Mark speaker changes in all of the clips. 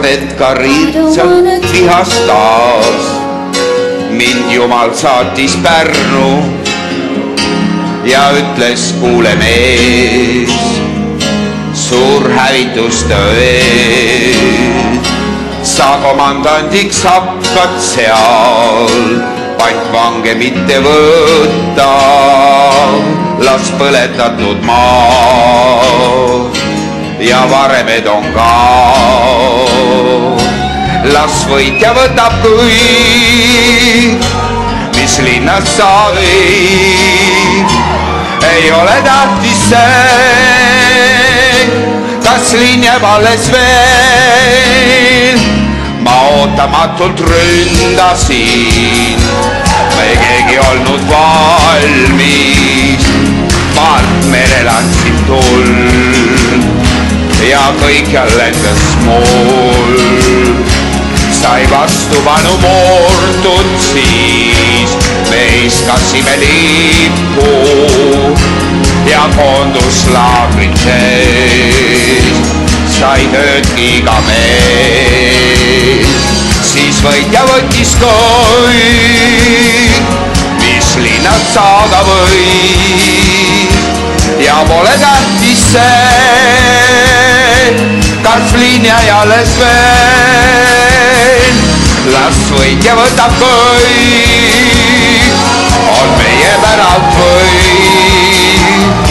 Speaker 1: et ka riitsalt vihas taas. Mind Jumal saatis Pärnu ja ütles, kuule mees, suur hävitustöö ees. Sa komandandiks hakkad seal, pantvange mitte võtta, las põletatud maa ja varemed on ka. Las võitja võtab kõik, mis linnast sa viib. Ei ole tähtis see, kas linn jääb alles veel. Ma ootamatult ründasin, me keegi olnud valmis. Maalt merel andsin tuld ja kõikjal lendas muld. Sai vastupanu murdud siis, me iskasime lippu ja koondus laagrid sees. Sai töödki iga mees, siis võitja võttis kõik, mis linnast saada võis. Ja pole tähtis see, kas linn jäi alles veel. Las võitja võtab kõik, on meie päralt võit.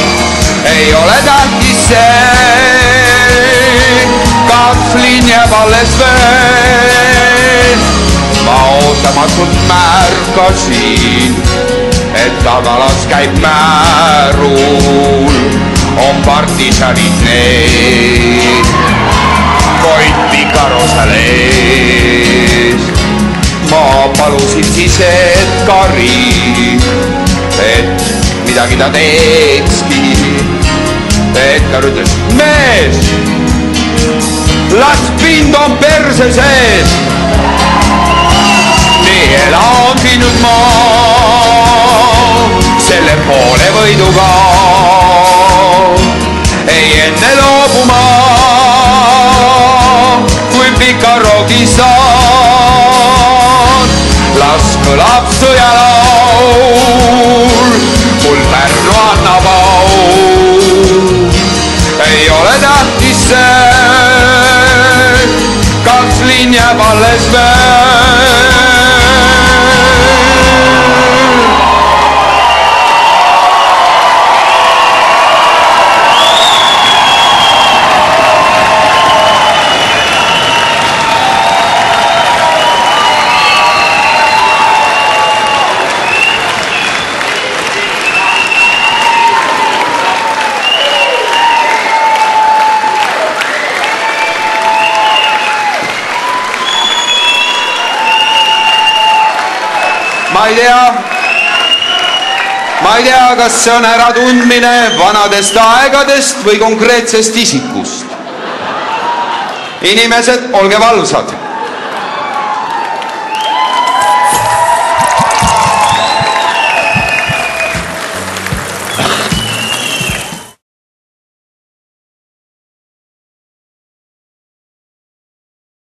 Speaker 1: Ei ole tähtis see, kas linn jääb alles veel. Ma ootamatult märkasin, et tagalas käib määrul, on partisanid need, Koit Pikarosa lees. Ma palusin siis, et Kari, et midagi ta teekski. Et Kari ütles, mees, las pind on perse sees. Nii elangi nüüd ma selle poole võiduga. Ei enne loobuma, kui Pikarogi saan. Las kõlab sõjalaul, mul Pärnu annab au. Ei ole tähtis see, kas linn jääb alles veel. Ma ei tea, kas see on äratundmine vanadest aegadest või konkreetsest isikust. Inimesed, olge valvsad.